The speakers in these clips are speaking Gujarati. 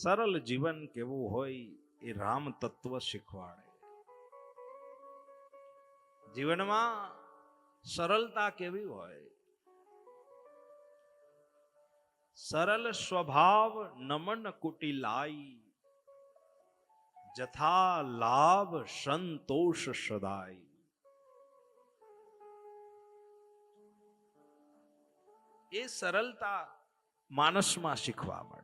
સરળ જીવન કેવું હોય એ રામ તત્વ શીખવાડે. જીવનમાં સરળતા કેવી હોય? સરળ સ્વભાવ નમન કુટિલાઈ, જથા લાભ સંતોષ સદાય. એ સરળતા માનસમાં શીખવા મળે.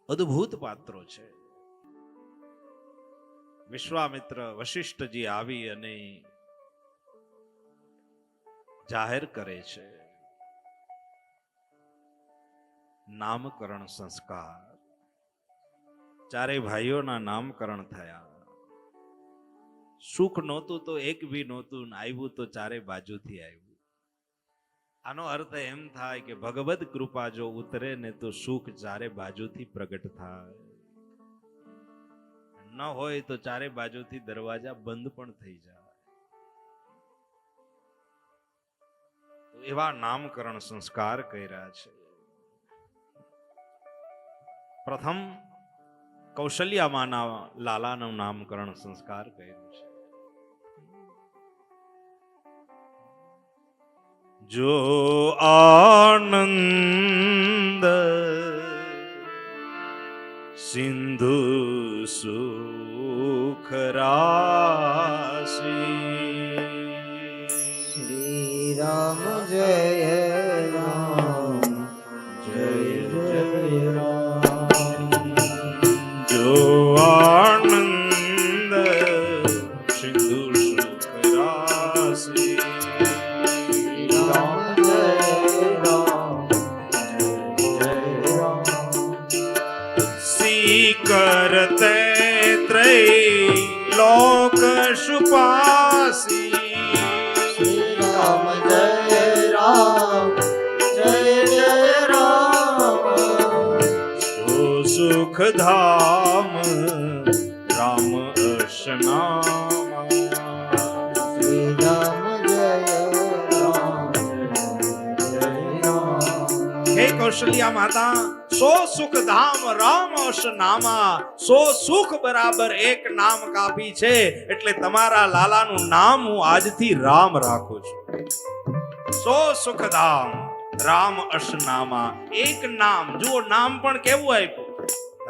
અદ્ભુત પાત્રો છે. વિશ્વામિત્ર વશિષ્ઠજી આવી અને જાહેર કરે છે નામકરણ સંસ્કાર. ચારે ભાઈઓના નામકરણ થયા. સુખ નહોતું તો એક બી નહોતું, આવ્યું તો ચારે બાજુથી આવ્યું. આનો અર્થ એમ થાય કે ભગવદ કૃપા જો ઉતરે ને તો સુખ ચારે બાજુથી પ્રગટ થાય. ન હોય તો ચારે બાજુથી દરવાજા બંધ પણ થઈ જાય. એવા નામકરણ સંસ્કાર કર્યા છે. પ્રથમ કૌશલ્યામાના લાલાનું નામકરણ સંસ્કાર કર્યું છે. જો આનંદ સિંધુ સુખ રાશિ, શ્રી રામ જય રામ જય જય રામ. જો આનંદ સિંધુ સુખ રાશિ, करते त्रैलोक सुपासी. श्री राम जय राम जय जय राम. जो सुख धाम राम अशनामा. श्री राम जय राम जय राम. हे कौशल्या माता, સો સુખ ધામ રામ અશનામા. સો સુખ બરાબર એક નામ કાપી છે, એટલે તમારા લાલાનું નામ હું આજથી રામ રાખું છું. સો સુખ ધામ રામ અશનામા. એક નામ જુઓ, નામ પણ કેવું આપ્યું?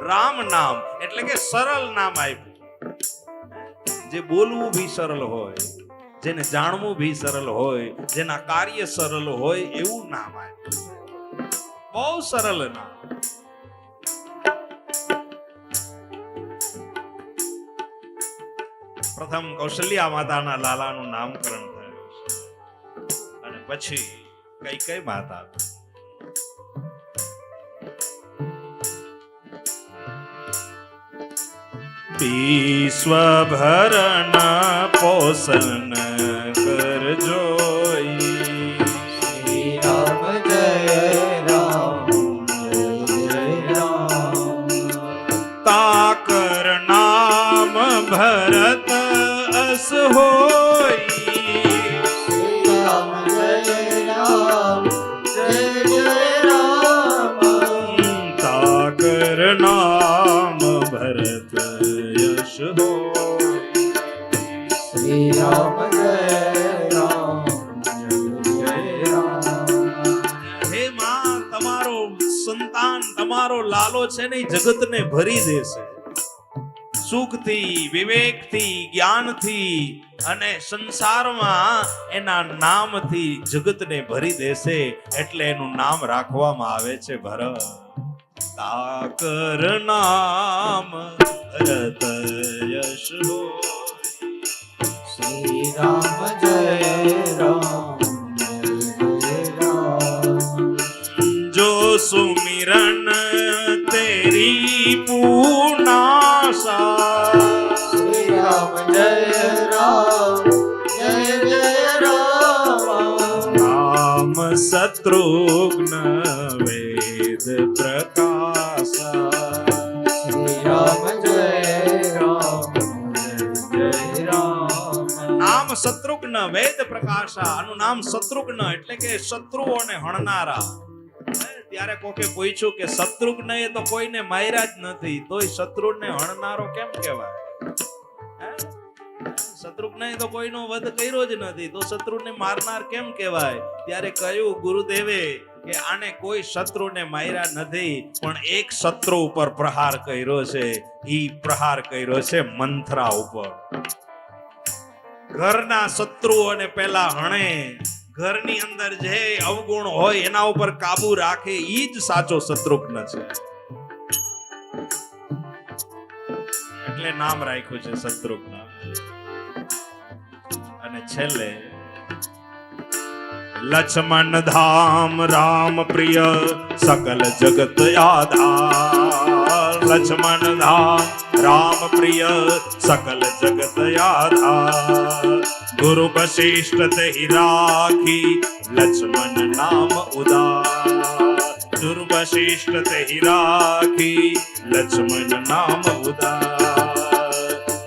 રામ નામ, એટલે કે સરળ નામ આપ્યું. જે બોલવું ભી સરળ હોય, જેને જાણવું ભી સરળ હોય, જેના કાર્ય સરળ હોય એવું નામ આપ્યું. બહુ સરળ નામ. પ્રથમ કૌશલ્યા માતાના લાલાનું નામકરણ થયું છે, અને પછી કઈ માતા. વિશ્વભરણ પોષણ કરજોઈ. શ્રી રામ જય રામ જય રામ. તાકર નામ ભરત અસ હોઈ. શ્રી રામ જય રામ જય જય રામ. તાકર નામ ભરત યશ હોઈ. શ્રી રામ જય રામ જય રામ. હે માં, તમારો સંતાન, તમારો લાલો છે ને જગતને ભરી દેશે. સુખથી, વિવેકથી, જ્ઞાનથી અને સંસારમાં એના નામથી જગતને ભરી દેશે. એટલે એનું નામ રાખવામાં આવે છે ભરત. તાકર નામ ભરત યશ હોઈ. શ્રી રામ જય રામ જય રામ. જો સુમિરન તેરી પૂર્ણાશા. શ્રી રામ જય રામ જય જય રામ. રામ શત્રુઘ્ન વેદ પ્રકાશા. શ્રી રામ જય રામ જય રામ. નામ શત્રુઘ્ન વેદ પ્રકાશા. આનું નામ શત્રુઘ્ન એટલે કે શત્રુઓને હણનારા. ત્યારે કોકે પૂછ્યું કે શત્રુઘ્ન એ તો કોઈને માર્યા જ નથી, તોય શત્રુને હણનારો કેમ કહેવાય? હે? શત્રુઘ્ન એ તો કોઈનો વધ કર્યો જ નથી, તો શત્રુને મારનાર કેમ કહેવાય? ત્યારે કહ્યું ગુરુદેવે કે આને કોઈ શત્રુને માર્યા નથી, પણ એક શત્રુ ઉપર પ્રહાર કર્યો છે. ઈ પ્રહાર કર્યો છે મંથરા ઉપર. ઘરના શત્રુઓને પહેલા હણે, ઘરની અંદર જે અવગુણ હોય એના ઉપર કાબુ રાખે, ઈ જ સાચો શત્રુઘ્ન છે. એટલે નામ રાખ્યું છે શત્રુઘ્ન. અને છેલ્લે લક્ષ્મણ ધામ રામ પ્રિય સકલ જગત આધાર. લક્ષ્મણ ધામ રામ પ્રિય સકલ જગત આધાર. ગુરુ વશિષ્ઠ તેहि રાખી લક્ષ્મણ નામ ઉદાર. ગુરુ વશિષ્ઠ તેहि રાખી લક્ષ્મણ નામ ઉદાર.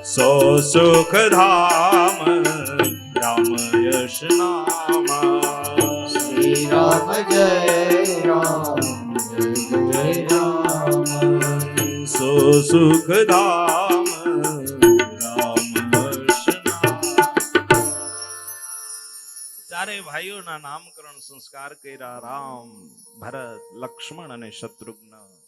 સો સુખ ધામ રામ યશ નામા. શ્રી રામ જય રામ જય જય રામ. સો સુખ ધામ રામ યશ નામા. ચારે ભાઈઓના નામકરણ સંસ્કાર કર્યા. રામ, ભરત, લક્ષ્મણ અને શત્રુઘ્ન.